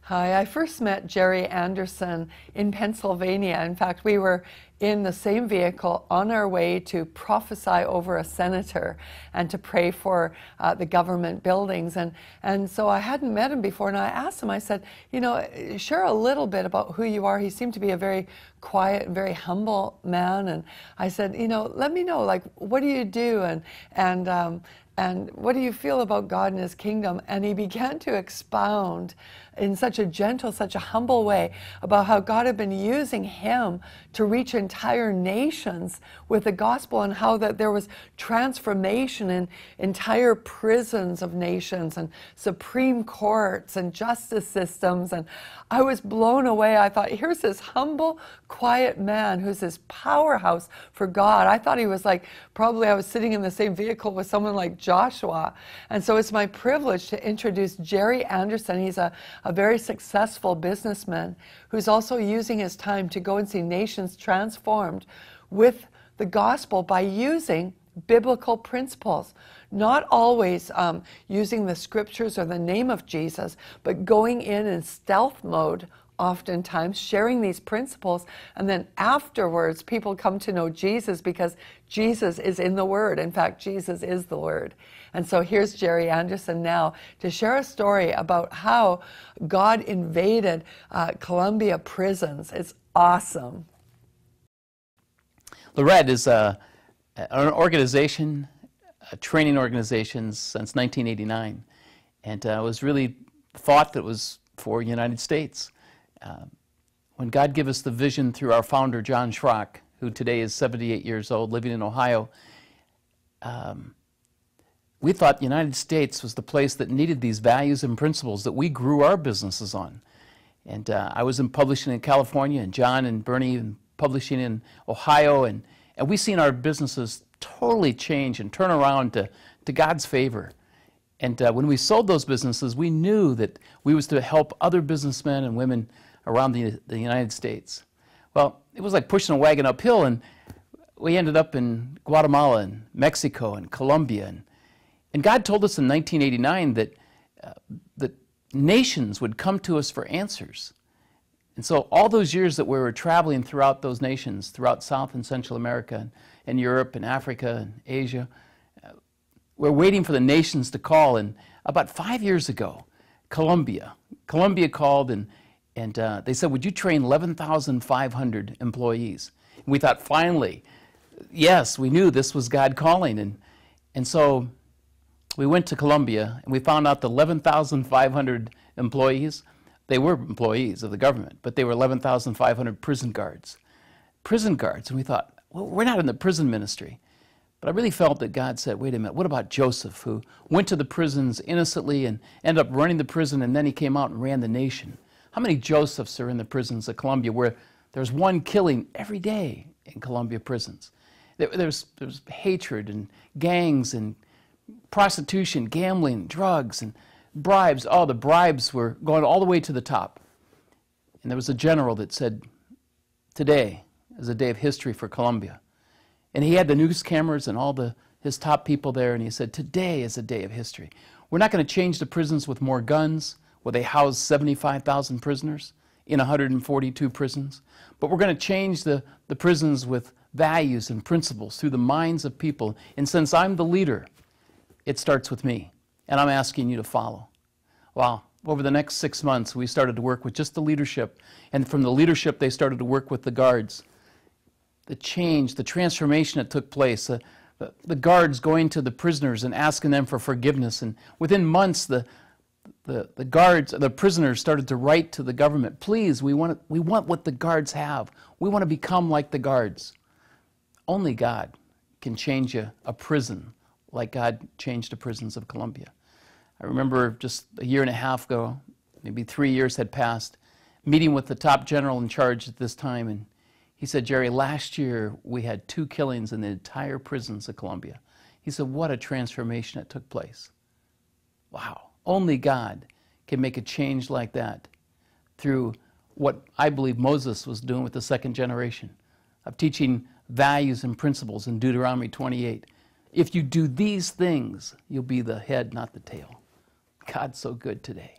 Hi, I first met Jerry Anderson in Pennsylvania. In fact, we were in the same vehicle on our way to prophesy over a senator and to pray for the government buildings. And so I hadn't met him before, and I asked him, I said, you know, share a little bit about who you are. He seemed to be a very quiet, very humble man. And I said, you know, let me know, like, what do you do? And what do you feel about God and His kingdom? And he began to expound in such a gentle, such a humble way about how God had been using him to reach entire nations with the gospel, and how that there was transformation in entire prisons of nations and supreme courts and justice systems. And I was blown away. I thought, here's this humble, quiet man who's this powerhouse for God. I thought he was like, probably I was sitting in the same vehicle with someone like Joshua. And so it's my privilege to introduce Jerry Anderson. He's a very successful businessman who's also using his time to go and see nations transformed with the gospel by using biblical principles. Not always using the scriptures or the name of Jesus, but going in stealth mode oftentimes, sharing these principles, and then afterwards people come to know Jesus because Jesus is in the Word. In fact, Jesus is the Word. And so here's Jerry Anderson now to share a story about how God invaded Columbia prisons. It's awesome. LORED is an organization, a training organization since 1989, and was really thought that was for the United States. When God gave us the vision through our founder, John Schrock, who today is 78 years old, living in Ohio, we thought the United States was the place that needed these values and principles that we grew our businesses on. And I was in publishing in California, and John and Bernie in publishing in Ohio, and we've seen our businesses totally change and turn around to God's favor. And when we sold those businesses, we knew that we was to help other businessmen and women around the United States. Well, it was like pushing a wagon uphill, and we ended up in Guatemala and Mexico and Colombia. And God told us in 1989 that nations would come to us for answers. And so all those years that we were traveling throughout those nations, throughout South and Central America and Europe and Africa and Asia, we're waiting for the nations to call. And about 5 years ago, Colombia called, and they said, would you train 11,500 employees? And we thought, finally, yes, we knew this was God calling. And so we went to Colombia, and we found out the 11,500 employees, they were employees of the government, but they were 11,500 prison guards. Prison guards. And we thought, well, we're not in the prison ministry. But I really felt that God said, wait a minute, what about Joseph, who went to the prisons innocently and ended up running the prison, and then he came out and ran the nation? How many Josephs are in the prisons of Colombia, where there's one killing every day in Colombia prisons? There's hatred and gangs and prostitution, gambling, drugs, and bribes. Oh, the bribes were going all the way to the top. And there was a general that said, today is a day of history for Colombia. And he had the news cameras and all his top people there, and he said, today is a day of history. We're not going to change the prisons with more guns, where they house 75,000 prisoners in 142 prisons, but we're going to change the prisons with values and principles through the minds of people. And since I'm the leader, it starts with me, and I'm asking you to follow. Well, over the next 6 months, we started to work with just the leadership, and from the leadership, they started to work with the guards. The change, the transformation that took place, the guards going to the prisoners and asking them for forgiveness, and within months, the guards, the prisoners started to write to the government, please, we want what the guards have. We want to become like the guards. Only God can change a prison like God changed the prisons of Colombia. I remember just a year and a half ago, maybe 3 years had passed, meeting with the top general in charge at this time, and he said, Jerry, last year we had 2 killings in the entire prisons of Colombia. He said, what a transformation that took place. Wow. Only God can make a change like that through what I believe Moses was doing with the second generation, of teaching values and principles in Deuteronomy 28. If you do these things, you'll be the head, not the tail. God's so good today.